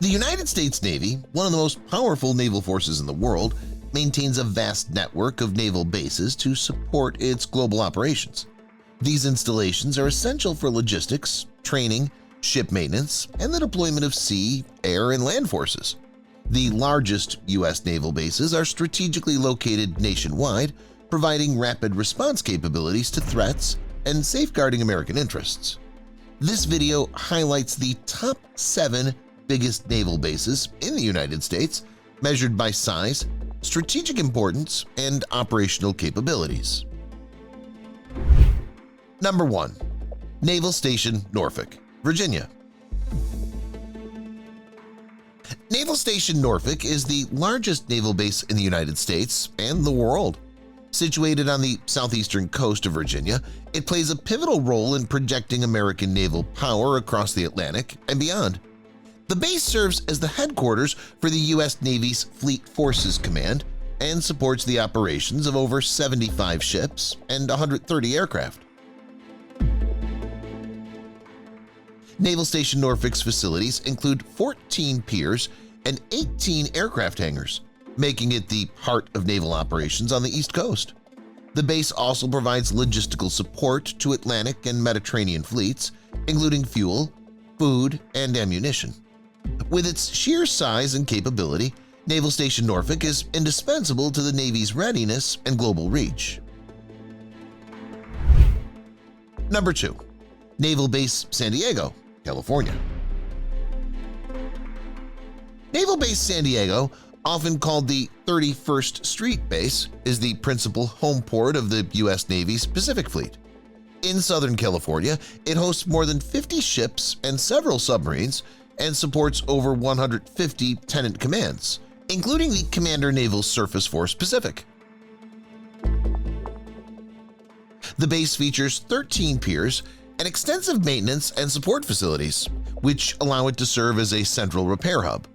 The United States Navy, one of the most powerful naval forces in the world, maintains a vast network of naval bases to support its global operations. These installations are essential for logistics, training, ship maintenance, and the deployment of sea, air, and land forces. The largest U.S. naval bases are strategically located nationwide, providing rapid response capabilities to threats and safeguarding American interests. This video highlights the top 7 biggest naval bases in the United States, measured by size, strategic importance, and operational capabilities. Number 1. Naval Station Norfolk, Virginia. Naval Station Norfolk is the largest naval base in the United States and the world. Situated on the southeastern coast of Virginia, it plays a pivotal role in projecting American naval power across the Atlantic and beyond. The base serves as the headquarters for the U.S. Navy's Fleet Forces Command and supports the operations of over 75 ships and 130 aircraft. Naval Station Norfolk's facilities include 14 piers and 18 aircraft hangars, making it the heart of naval operations on the East Coast. The base also provides logistical support to Atlantic and Mediterranean fleets, including fuel, food, and ammunition. With its sheer size and capability, Naval Station Norfolk is indispensable to the Navy's readiness and global reach. Number 2. Naval Base San Diego, California. Naval Base San Diego, often called the 31st Street Base, is the principal home port of the U.S. Navy's Pacific Fleet. In Southern California, it hosts more than 50 ships and several submarines and supports over 150 tenant commands, including the Commander Naval Surface Force Pacific. The base features 13 piers and extensive maintenance and support facilities, which allow it to serve as a central repair hub.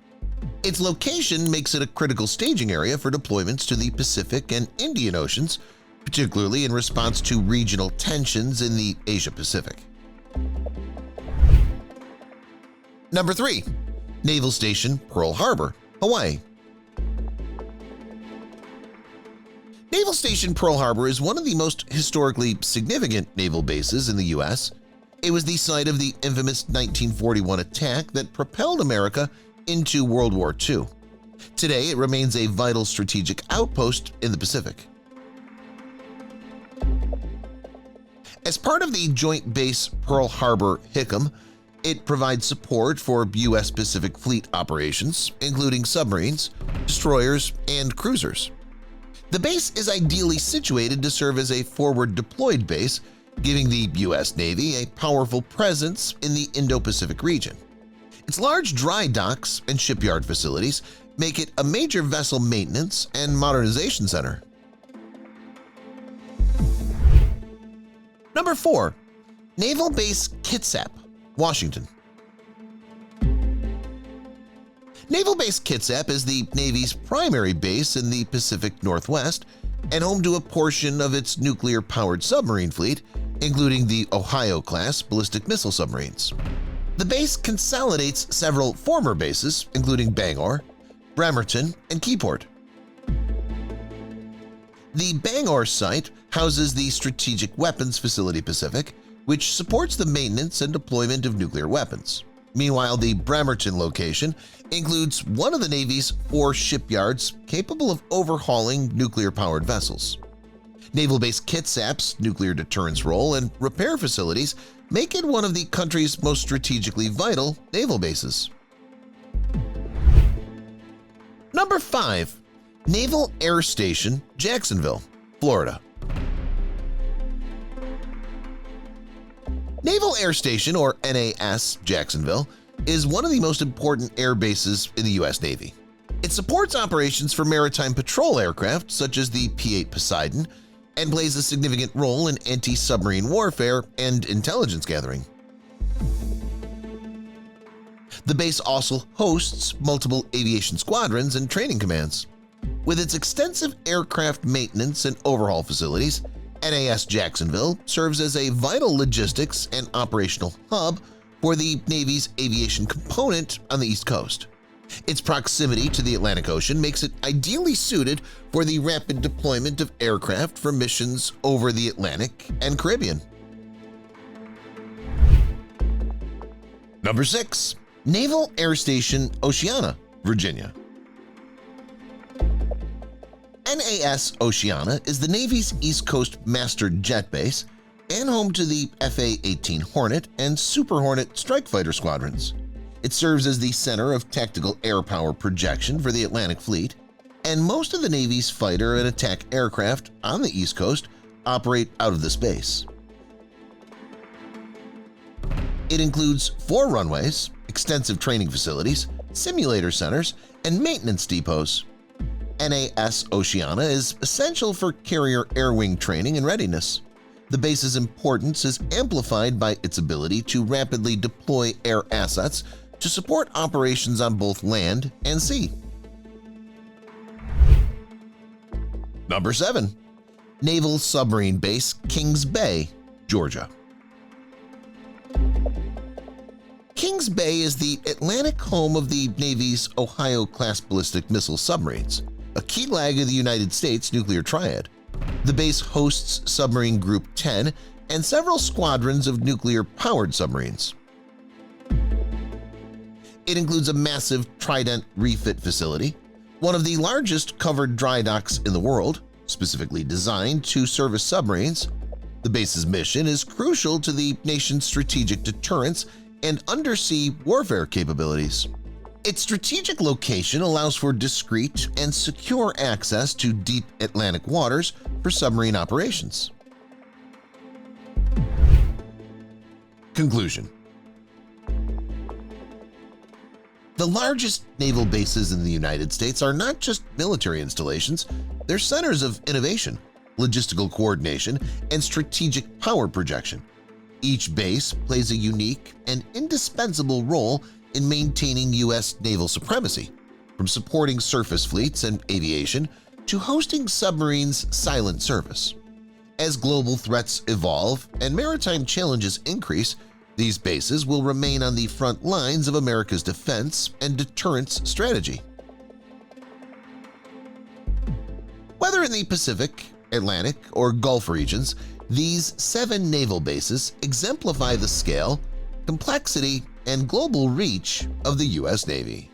Its location makes it a critical staging area for deployments to the Pacific and Indian Oceans, particularly in response to regional tensions in the Asia-Pacific. Number 3. Naval Station Pearl Harbor, Hawaii. Naval Station Pearl Harbor is one of the most historically significant naval bases in the U.S. It was the site of the infamous 1941 attack that propelled America into World War II. Today, it remains a vital strategic outpost in the Pacific. As part of the Joint Base Pearl Harbor-Hickam, it provides support for U.S. Pacific Fleet operations, including submarines, destroyers, and cruisers. The base is ideally situated to serve as a forward-deployed base, giving the U.S. Navy a powerful presence in the Indo-Pacific region. Its large dry docks and shipyard facilities make it a major vessel maintenance and modernization center. Number 4. Naval Base Kitap, Washington. Naval Base Kitap is the Navy's primary base in the Pacific Northwest and home to a portion of its nuclear-powered submarine fleet, including the Ohio-class ballistic missile submarines. The base consolidates several former bases, including Bangor, Bremerton, and Keyport. The Bangor site houses the Strategic Weapons Facility Pacific, which supports the maintenance and deployment of nuclear weapons. Meanwhile, the Bremerton location includes one of the Navy's 4 shipyards capable of overhauling nuclear-powered vessels. Naval Base Kitap's nuclear deterrence role and repair facilities make it one of the country's most strategically vital naval bases. Number 5. Naval Air Station, Jacksonville, Florida. Naval Air Station, or NAS Jacksonville, is one of the most important air bases in the U.S. Navy. It supports operations for maritime patrol aircraft such as the P-8 Poseidon and plays a significant role in anti-submarine warfare and intelligence gathering. The base also hosts multiple aviation squadrons and training commands. With its extensive aircraft maintenance and overhaul facilities, NAS Jacksonville serves as a vital logistics and operational hub for the Navy's aviation component on the East Coast. Its proximity to the Atlantic Ocean makes it ideally suited for the rapid deployment of aircraft for missions over the Atlantic and Caribbean. Number 6. Naval Air Station Oceanana, Virginia. NAS Oceanana is the Navy's East Coast master jet base and home to the FA-18 Hornet and Super Hornet strike fighter squadrons. It serves as the center of tactical air power projection for the Atlantic Fleet, and most of the Navy's fighter and attack aircraft on the East Coast operate out of this base. It includes 4 runways, extensive training facilities, simulator centers, and maintenance depots. NAS Oceanana is essential for carrier air wing training and readiness. The base's importance is amplified by its ability to rapidly deploy air assets to support operations on both land and sea. Number 7. Naval Submarine Base Kings Bay, Georgia. Kings Bay is the Atlantic home of the Navy's Ohio-class ballistic missile submarines, a key leg of the United States nuclear triad. The base hosts Submarine Group 10 and several squadrons of nuclear-powered submarines. It includes a massive Trident refit facility, one of the largest covered dry docks in the world, specifically designed to service submarines. The base's mission is crucial to the nation's strategic deterrence and undersea warfare capabilities. Its strategic location allows for discreet and secure access to deep Atlantic waters for submarine operations. Conclusion. The largest naval bases in the United States are not just military installations, they're centers of innovation, logistical coordination, and strategic power projection. Each base plays a unique and indispensable role in maintaining U.S. naval supremacy, from supporting surface fleets and aviation to hosting submarines' silent service. As global threats evolve and maritime challenges increase, these bases will remain on the front lines of America's defense and deterrence strategy. Whether in the Pacific, Atlantic, or Gulf regions, these 7 naval bases exemplify the scale, complexity, and global reach of the U.S. Navy.